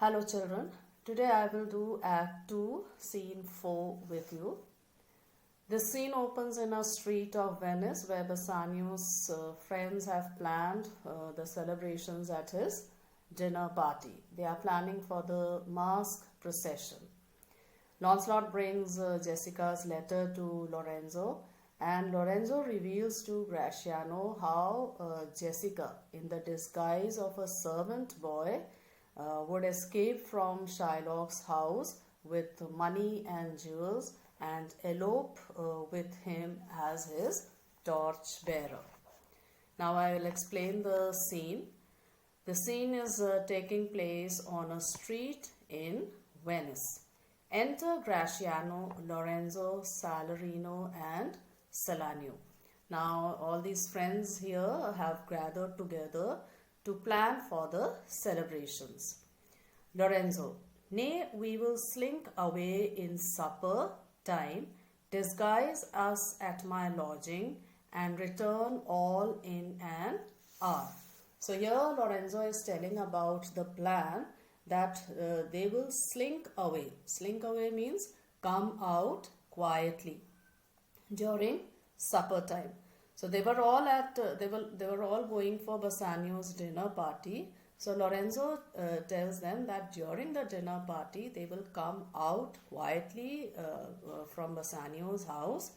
Hello children, today I will do Act 2, Scene 4 with you. This scene opens in a street of Venice where Bassanio's friends have planned the celebrations at his dinner party. They are planning for the mask procession. Lancelot brings Jessica's letter to Lorenzo, and Lorenzo reveals to Gratiano how Jessica, in the disguise of a servant boy, would escape from Shylock's house with money and jewels and elope with him as his torch bearer. Now I will explain the scene. The scene is taking place on a street in Venice. Enter Gratiano, Lorenzo, Salarino and Salanio. Now all these friends here have gathered together to plan for the celebrations. Lorenzo, nay, we will slink away in supper time, disguise us at my lodging, and return all in an hour. So here Lorenzo is telling about the plan that they will slink away. Slink away means come out quietly during supper time. So they were all going for Bassanio's dinner party. So Lorenzo tells them that during the dinner party they will come out quietly from Bassanio's house,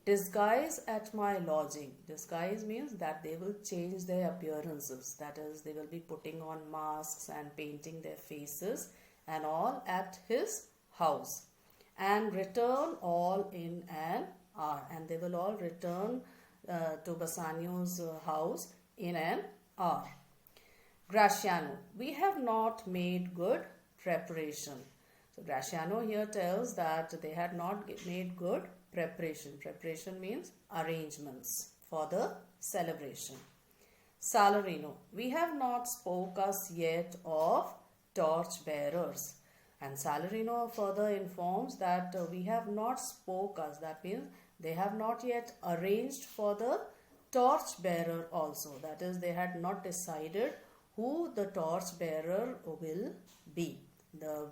disguise at my lodging. Disguise means that they will change their appearances. That is, they will be putting on masks and painting their faces and all at his house, and return all in an hour. And they will all return to Bassanio's house in an hour. Gratiano, we have not made good preparation. So Gratiano here tells that they had not made good preparation. Preparation means arrangements for the celebration. Salarino, we have not spoke us yet of torch bearers. And Salarino further informs that we have not spoke us. That means they have not yet arranged for the torch bearer also. That is, they had not decided who the torch bearer will be. The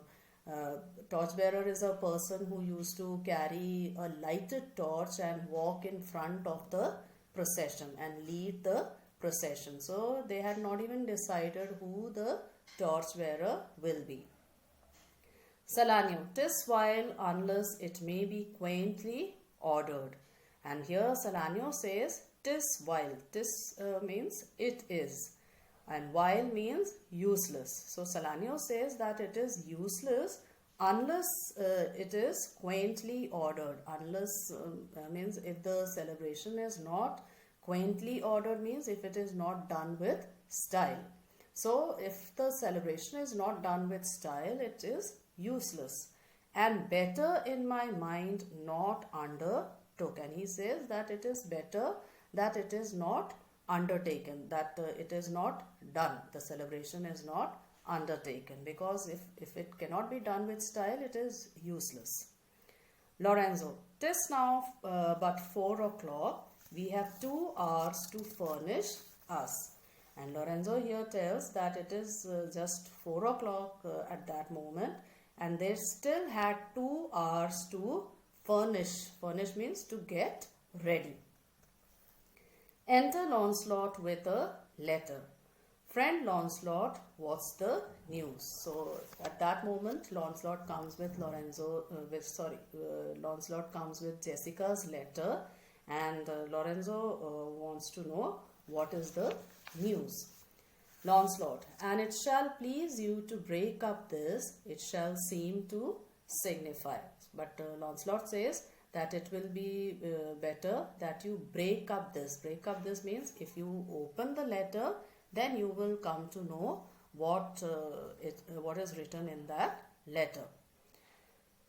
torch bearer is a person who used to carry a lighted torch and walk in front of the procession and lead the procession. So they had not even decided who the torch bearer will be. Salanio, 'tis while unless it may be quaintly ordered. And here Salanio says 'tis while. 'Tis means it is, and while means useless. So Salanio says that it is useless unless it is quaintly ordered. Unless means if the celebration is not quaintly ordered, means if it is not done with style. So if the celebration is not done with style, it is useless, and better in my mind not undertook. And he says that it is better that it is not undertaken, that it is not done. The celebration is not undertaken, because if it cannot be done with style, it is useless. Lorenzo, 'tis now but 4 o'clock. We have 2 hours to furnish us. And Lorenzo here tells that it is just 4 o'clock at that moment, and they still had 2 hours to furnish. Furnish means to get ready. Enter Lancelot with a letter. Friend Lancelot, what's the news? So at that moment, Lancelot comes with Lancelot comes with Jessica's letter, and Lorenzo wants to know what is the news. Lancelot, and it shall please you to break up this, it shall seem to signify. But Lancelot says that it will be better that you break up this. Break up this means if you open the letter, then you will come to know what is written in that letter.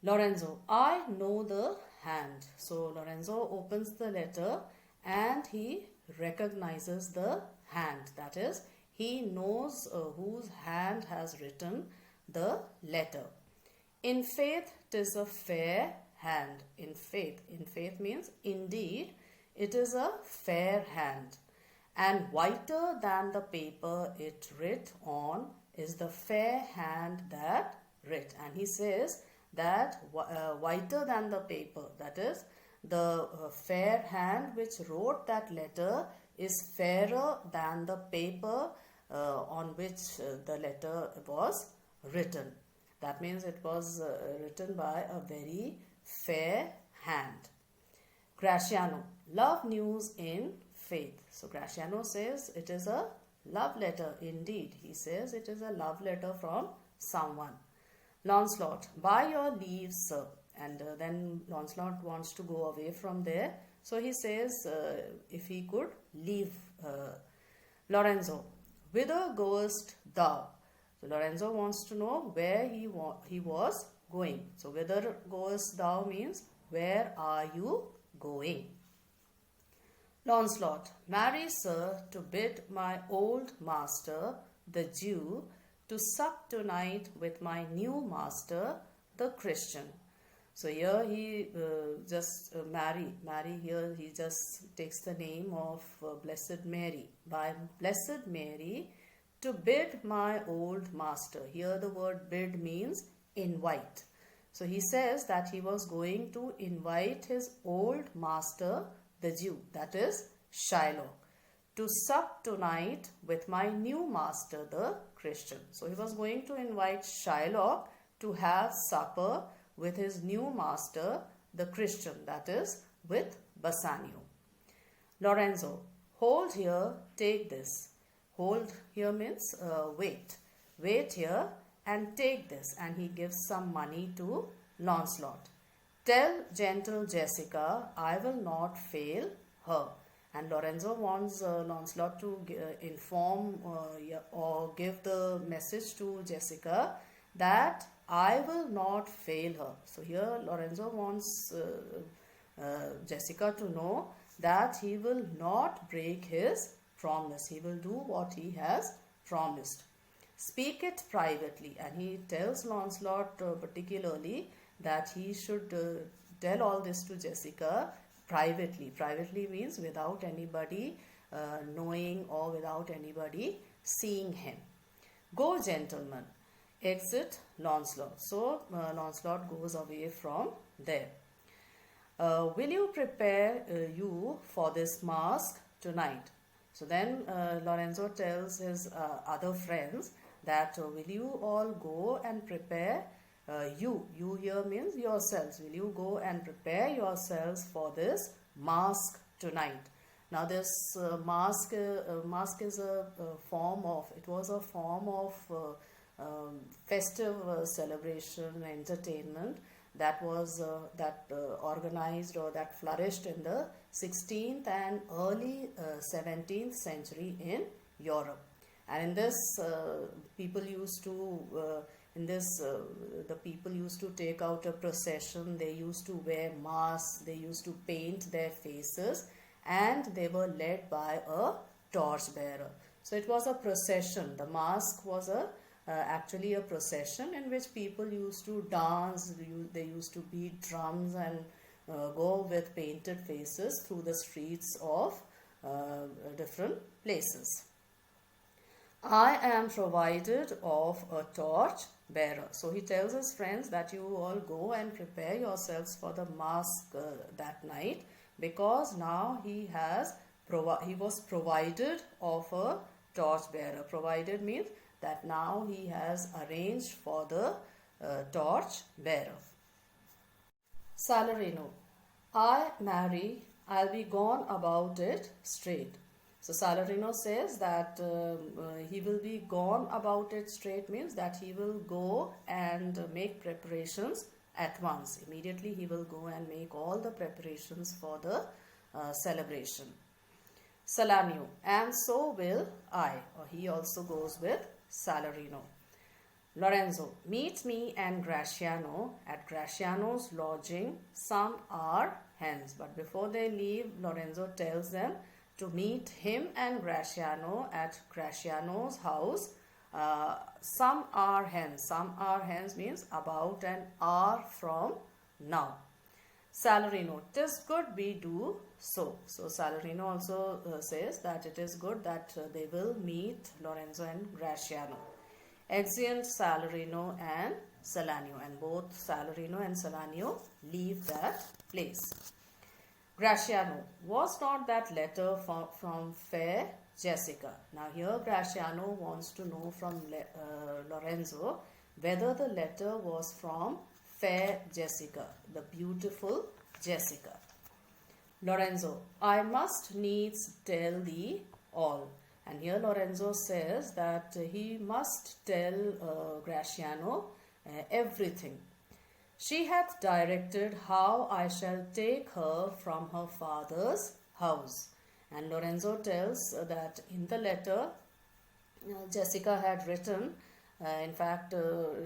Lorenzo, I know the hand. So Lorenzo opens the letter and he recognizes the hand. That is, he knows whose hand has written the letter. In faith, 'tis a fair hand. In faith means indeed it is a fair hand, and whiter than the paper it writ on is the fair hand that writ. And he says that whiter than the paper, that is, the fair hand which wrote that letter is fairer than the paper on which the letter was written. That means it was written by a very fair hand. Graciano, love news in faith. So Graciano says it is a love letter indeed. He says it is a love letter from someone. Lancelot, by your leave, sir. And then Lancelot wants to go away from there. So he says if he could leave. Lorenzo, whither goest thou? So Lorenzo wants to know where he was going. So whither goest thou means where are you going? Lancelot, marry, sir, to bid my old master, the Jew, to sup tonight with my new master, the Christian. So here he just marry here he just takes the name of Blessed Mary. By Blessed Mary, to bid my old master. Here the word bid means invite. So he says that he was going to invite his old master, the Jew, that is Shylock, to sup tonight with my new master, the Christian. So he was going to invite Shylock to have supper with his new master, the Christian, that is with Bassanio. Lorenzo, hold here, take this. Hold here means wait. Wait here and take this. And he gives some money to Lancelot. Tell gentle Jessica, I will not fail her. And Lorenzo wants Lancelot to inform or give the message to Jessica that I will not fail her. So here Lorenzo wants Jessica to know that he will not break his promise. He will do what he has promised. Speak it privately. And he tells Lancelot particularly that he should tell all this to Jessica privately. Privately means without anybody knowing or without anybody seeing him. Go, gentlemen. Exit Lancelot. So Lancelot goes away from there. Will you prepare you for this mask tonight? So then Lorenzo tells his other friends that will you all go and prepare you here means yourselves. Will you go and prepare yourselves for this mask tonight? Now this mask is a form of, it was a form of festive celebration, entertainment that was organized or that flourished in the 16th and early 17th century in Europe. And in this people used to the people used to take out a procession. They used to wear masks, they used to paint their faces, and they were led by a torchbearer. So it was a procession. The mask was actually a procession in which people used to dance. They used to beat drums and go with painted faces through the streets of different places. I am provided of a torch bearer. So he tells his friends that you all go and prepare yourselves for the mask that night, because now he was provided of a torch bearer. Provided means that now he has arranged for the torch bearer. Salarino, I marry, I'll be gone about it straight. So Salarino says that he will be gone about it straight means that he will go and make preparations at once. Immediately he will go and make all the preparations for the celebration. Salanio, and so will I. Or he also goes with Salarino. Lorenzo, meet me and Graciano at Graciano's lodging some hour hence. But before they leave, Lorenzo tells them to meet him and Graciano at Graciano's house some hour hence. Some hour hence means about an hour from now. Salarino, 'tis good we do so. So Salarino also says that it is good that they will meet Lorenzo and Graciano. exeunt Salarino and Salanio, and both Salarino and Salanio leave that place. Graciano, was not that letter from fair Jessica? Now here Graciano wants to know from Lorenzo whether the letter was from fair Jessica, the beautiful Jessica. Lorenzo, I must needs tell thee all. And here Lorenzo says that he must tell Graciano everything. She hath directed how I shall take her from her father's house. And Lorenzo tells that in the letter Jessica had written, in fact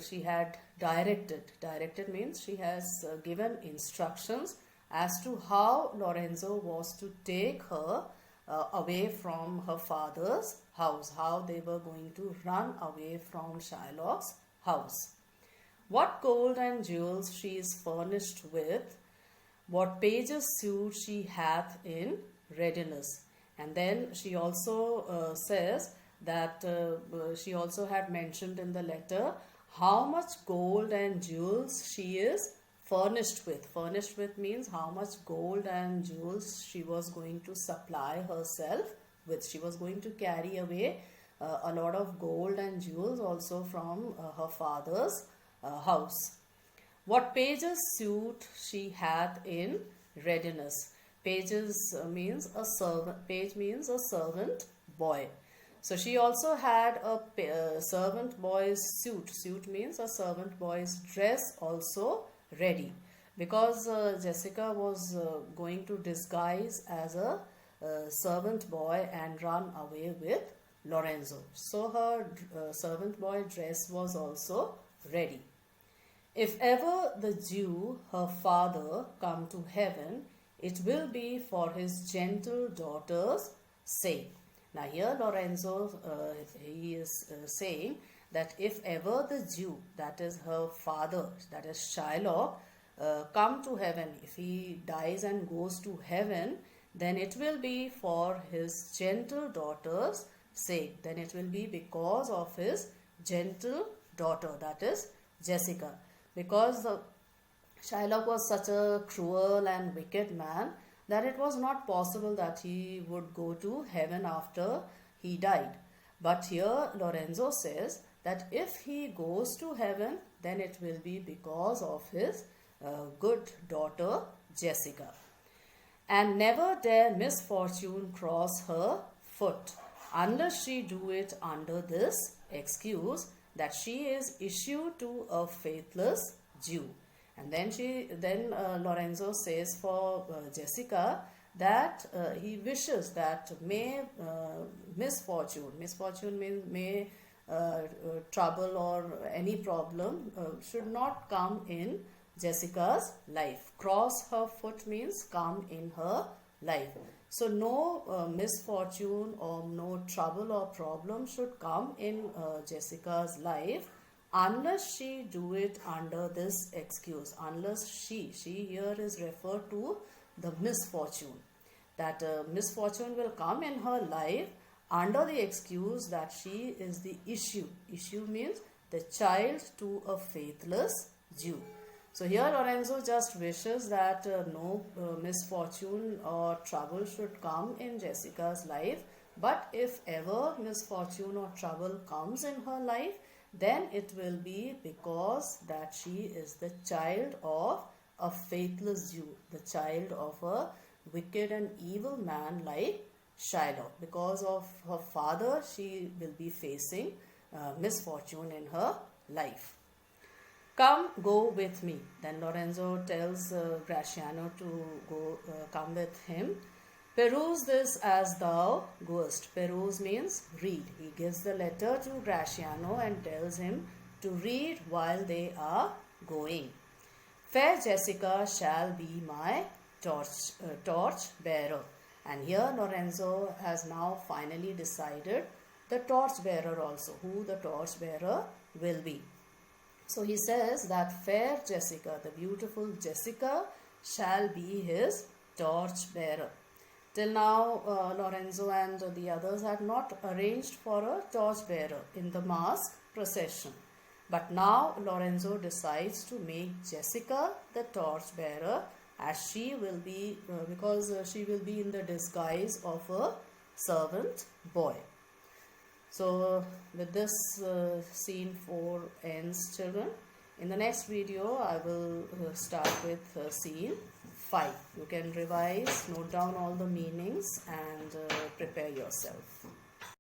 she had directed. Directed means she has given instructions as to how Lorenzo was to take her away from her father's house, how they were going to run away from Shylock's house. What gold and jewels she is furnished with, what pages suit she hath in readiness. And then she also says that she also had mentioned in the letter how much gold and jewels she is furnished with. Furnished with means how much gold and jewels she was going to supply herself with. She was going to carry away a lot of gold and jewels also from her father's house. What pages suit she hath in readiness. Pages means a servant. Page means a servant boy. So she also had a servant boy's suit. Suit means a servant boy's dress also ready, because Jessica was going to disguise as a servant boy and run away with Lorenzo. So her servant boy dress was also ready. If ever the Jew, her father, come to heaven, it will be for his gentle daughter's sake. Now here Lorenzo, he is saying that if ever the Jew, that is her father, that is Shylock, come to heaven, if he dies and goes to heaven, then it will be for his gentle daughter's sake. Then it will be because of his gentle daughter, that is Jessica. Because Shylock was such a cruel and wicked man that it was not possible that he would go to heaven after he died. But here Lorenzo says that if he goes to heaven, then it will be because of his good daughter Jessica. And never dare misfortune cross her foot, unless she do it under this excuse that she is issued to a faithless Jew. And then Lorenzo says for Jessica that he wishes that may misfortune means may trouble or any problem should not come in Jessica's life. Cross her foot means come in her life. So no misfortune or no trouble or problem should come in Jessica's life unless she do it under this excuse. Unless she here is referred to the misfortune. That misfortune will come in her life under the excuse that she is the issue. Issue means the child to a faithless Jew. So here Lorenzo just wishes that no misfortune or trouble should come in Jessica's life. But if ever misfortune or trouble comes in her life, then it will be because that she is the child of a faithless Jew, the child of a wicked and evil man like Shylock. Because of her father, she will be facing misfortune in her life. Come, go with me. Then Lorenzo tells Graciano to go, come with him. Peruse this as thou goest. Peruse means read. He gives the letter to Graciano and tells him to read while they are going. Fair Jessica shall be my torch bearer. And here Lorenzo has now finally decided the torch bearer also, who the torch bearer will be. So he says that fair Jessica, the beautiful Jessica, shall be his torch bearer. Till now, Lorenzo and the others had not arranged for a torch bearer in the masque procession. But now Lorenzo decides to make Jessica the torchbearer, as she will be because she will be in the disguise of a servant boy. So with this scene 4 ends, children. In the next video I will start with scene 5. You can revise, note down all the meanings and prepare yourself.